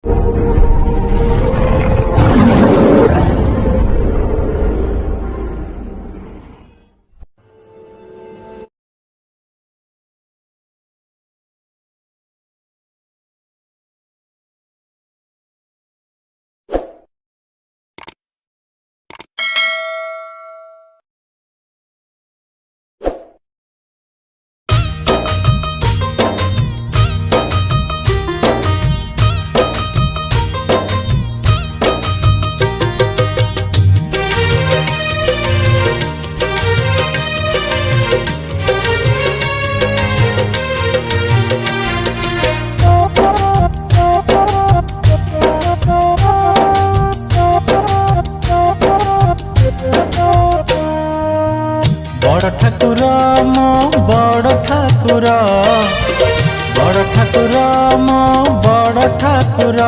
बड़ ठाकुर मो बड़ ठाकुर बड़ ठाकुर मो बड़ ठाकुर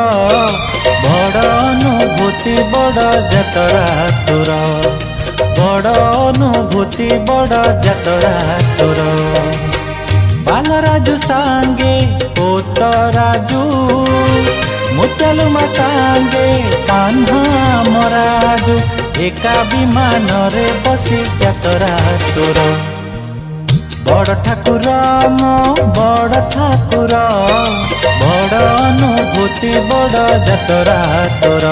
बड़ अनुभूति बड़ जतरा तोर बड़ अनुभूति बड़ जतरा तोर बालराजु सांगे पोतराजु मुचलुमा सांगे कान्हा मराजु एका विमान रे बसी जतरा तोर बड़ ठाकुर मो बड़ ठाकुर बड़ अनुभूति बड़ जतरा तोर।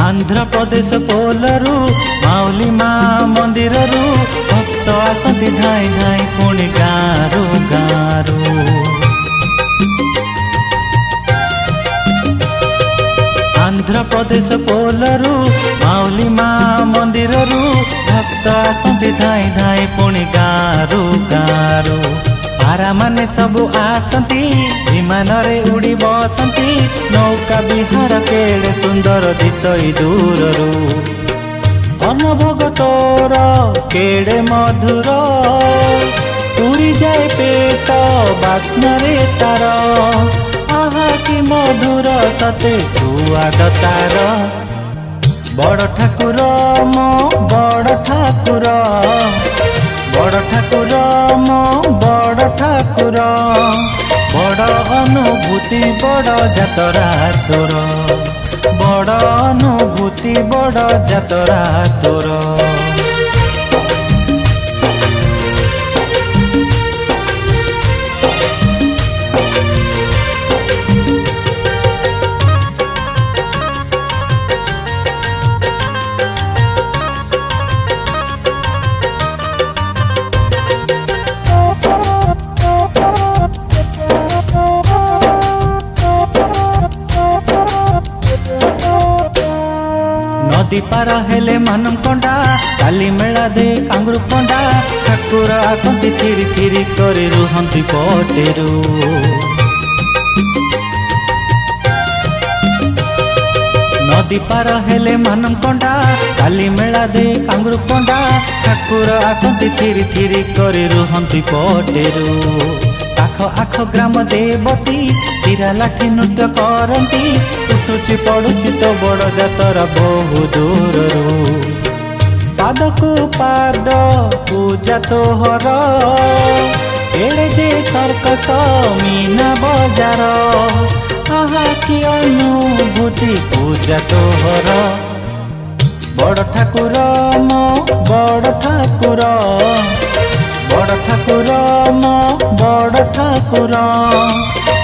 आंध्र प्रदेश पोलरू माउली माँ मंदिर भक्त आसती धाई धाई पुणी गारू गारू आंध्र प्रदेश पोलरू माउली माँ मंदिर भक्त आसती धाई धाई पुणी गारू गारू पारा माने सबु आसती विमान रे उड़ी बसंती नौका विहार केड़े सुंदर दिशई दूररू अनभोग तोर केड़े मधुर उड़ी जाए पेट बास्ना रे तार आहा कि मधुर सते सुआद तार बड़ ठाकुर मो बड़ ठाकुर बड़ ठाकुर मो बड़ ठाकुर बड़ अनुभूति बड़ जतरा तोर बड़ अनुभूति बड़ जतरा तोर। नदी पार हेले मानम कंडा काली मेला दे कांगरू कंडा ठाकुर आसती थिरी थिरी करे रुहंती पटेरू नदी पार हेले मानम कंडा काली मेला दे कांगरू कंडा ठाकुर आसती थिरी थिरी करे रुहंती पटेरू आख आख ग्राम देवती सिरा लाठी नृत्य करती उठुची पड़ुची तो बड़ जातरा बहु दूररू पादकु पाद पूजा तोहर एड़े जे सर्कस मीना बजार आहा कि अनुभूति पूजा तोहर बड़ ठाकुर मो बड़ ठाकुर बड़ ठाकुर मो बड़ ठाकुर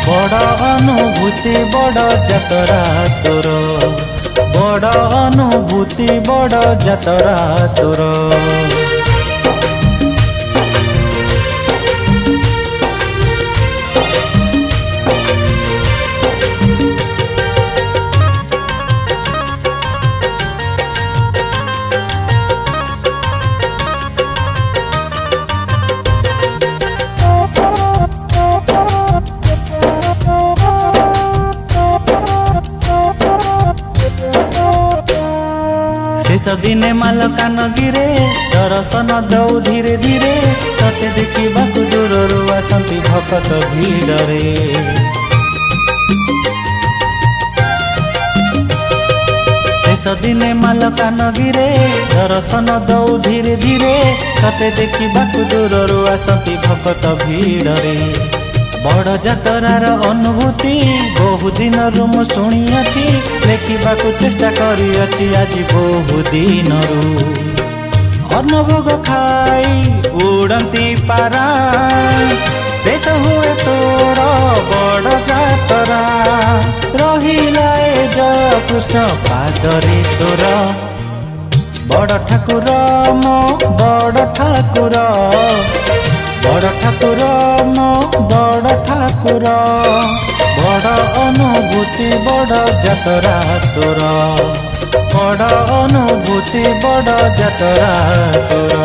बड़ अनुभूति बड़ जतरा तोर बड़ अनुभूति बड़ जतरा तोर। शेष दिने मालकानगिरे दर्शन दौ धीरे धीरे तते देखिबाकु दूररू आसंती भक्त भिड़रे। शेष दिने मालकानगिरे दर्शन दौ धीरे धीरे तते देखिबाकु दूररू आसंती भक्त भिड़रे। बड़ जातरार अनुभूति बहु दिनरू मु शुणिअछि लेखिबाकु चेष्टा करिअछि आज बहु दिनरू। अन्नभोग खाई उड़ंती पारा शेष हुए तोर बड़ जातरा रहिला ए जय कृष्ण पादरे तोर। बड़ ठाकुर मो बड़ ठाकुर बड़ ठाकुर मो बड़ ठाकुर बड़ अनुभूति बड़ जातरा तोर। बड़ अनुभूति बड़ जातरा तोर।